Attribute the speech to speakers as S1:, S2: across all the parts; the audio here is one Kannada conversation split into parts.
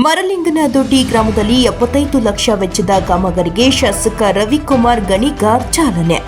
S1: ಮರಲಿಂಗನದೊಡ್ಡಿ ಗ್ರಾಮದಲ್ಲಿ 75 ಲಕ್ಷ ವೆಚ್ಚದ ಕಾಮಗಾರಿಗೆ ಶಾಸಕ ರವಿಕುಮಾರ್ ಗಣಿಗಾರ್ ಚಾಲನೆ.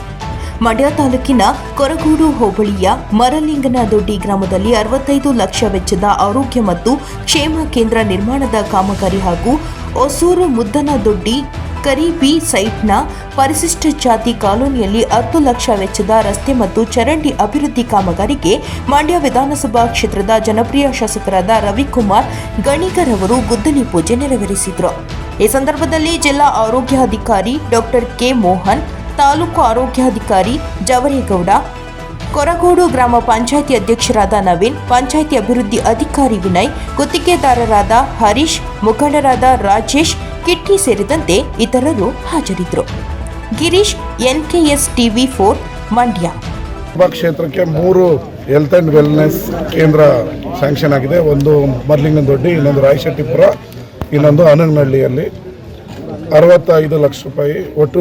S1: ಮಂಡ್ಯ ತಾಲೂಕಿನ ಕೊರಗೋಡು ಹೋಬಳಿಯ ಮರಲಿಂಗನದೊಡ್ಡಿ ಗ್ರಾಮದಲ್ಲಿ 65 ಲಕ್ಷ ವೆಚ್ಚದ ಆರೋಗ್ಯ ಮತ್ತು ಕ್ಷೇಮ ಕೇಂದ್ರ ನಿರ್ಮಾಣದ ಕಾಮಗಾರಿ ಹಾಗೂ ಹೊಸೂರು ಮುದ್ದನದೊಡ್ಡಿ ಕರಿಬಿ ಸೈಟ್ನ ಪರಿಶಿಷ್ಟ ಜಾತಿ ಕಾಲೋನಿಯಲ್ಲಿ 10 ಲಕ್ಷ ವೆಚ್ಚದ ರಸ್ತೆ ಮತ್ತು ಚರಂಡಿ ಅಭಿವೃದ್ಧಿ ಕಾಮಗಾರಿಗೆ ಮಂಡ್ಯ ವಿಧಾನಸಭಾ ಕ್ಷೇತ್ರದ ಜನಪ್ರಿಯ ಶಾಸಕರಾದ ರವಿಕುಮಾರ್ ಗಣಿಗರ್ ಅವರು ಗುದ್ದಲಿ ಪೂಜೆ ನೆರವೇರಿಸಿದರು. ಈ ಸಂದರ್ಭದಲ್ಲಿ ಜಿಲ್ಲಾ ಆರೋಗ್ಯಾಧಿಕಾರಿ ಡಾಕ್ಟರ್ ಕೆ ಮೋಹನ್, ತಾಲೂಕು ಆರೋಗ್ಯಾಧಿಕಾರಿ ಜವರೇಗೌಡ, ಕೊರಗೋಡು ಗ್ರಾಮ ಪಂಚಾಯಿತಿ ಅಧ್ಯಕ್ಷರಾದ ನವೀನ್, ಪಂಚಾಯಿತಿ ಅಭಿವೃದ್ಧಿ ಅಧಿಕಾರಿ ವಿನಯ್, ಗುತ್ತಿಗೆದಾರರಾದ ಹರೀಶ್, ಮುಖಂಡರಾದ ರಾಜೇಶ್, ಕಿಟ್ಟಿ ಸೇರಿದಂತೆ ಇತರರು ಹಾಜರಿದ್ದರು. Girish, NKS TV4 Mandya.
S2: ಕ್ಷೇತ್ರಕ್ಕೆ 3 ಹೆಲ್ತ್ ಅಂಡ್ ವೆಲ್ನೆಸ್ ಕೇಂದ್ರ ಸ್ಯಾಂಕ್ಷನ್ ಆಗಿದೆ. ಒಂದು ಮರಲಿಂಗನದೊಡ್ಡಿ, ಇನ್ನೊಂದು ರಾಯಶೆಟ್ಟಿಪುರ, ಇನ್ನೊಂದು ಹನಗನಹಳ್ಳಿಯಲ್ಲಿ 65 ಲಕ್ಷ ರೂಪಾಯಿ, ಒಟ್ಟು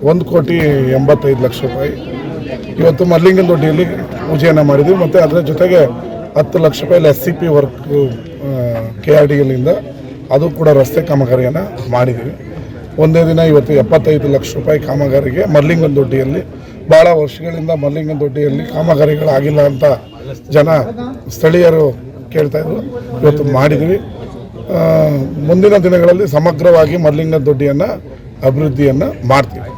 S2: 1,85 ಲಕ್ಷ ರೂಪಾಯಿ. ಇವತ್ತು ಮರಲಿಂಗನದೊಡ್ಡಿಯಲ್ಲಿ ಪೂಜೆಯನ್ನು ಮಾಡಿದ್ವಿ. ಮತ್ತು ಅದರ ಜೊತೆಗೆ 10 ಲಕ್ಷ ರೂಪಾಯಿ SCP ವರ್ಕ್ KRDLನಿಂದ ಅದು ಕೂಡ ರಸ್ತೆ ಕಾಮಗಾರಿಯನ್ನು ಮಾಡಿದ್ದೀವಿ. ಒಂದೇ ದಿನ ಇವತ್ತು 75 ಲಕ್ಷ ರೂಪಾಯಿ ಕಾಮಗಾರಿಗೆ ಮರಲಿಂಗನದೊಡ್ಡಿಯಲ್ಲಿ ಭಾಳ ವರ್ಷಗಳಿಂದ ಮರಲಿಂಗನದೊಡ್ಡಿಯಲ್ಲಿ ಕಾಮಗಾರಿಗಳಾಗಿಲ್ಲ ಅಂತ ಸ್ಥಳೀಯರು ಕೇಳ್ತಾಯಿದ್ರು. ಇವತ್ತು ಮಾಡಿದ್ವಿ. ಮುಂದಿನ ದಿನಗಳಲ್ಲಿ ಸಮಗ್ರವಾಗಿ ಮರಲಿಂಗನದೊಡ್ಡಿಯನ್ನು ಅಭಿವೃದ್ಧಿಯನ್ನು ಮಾಡ್ತೀವಿ.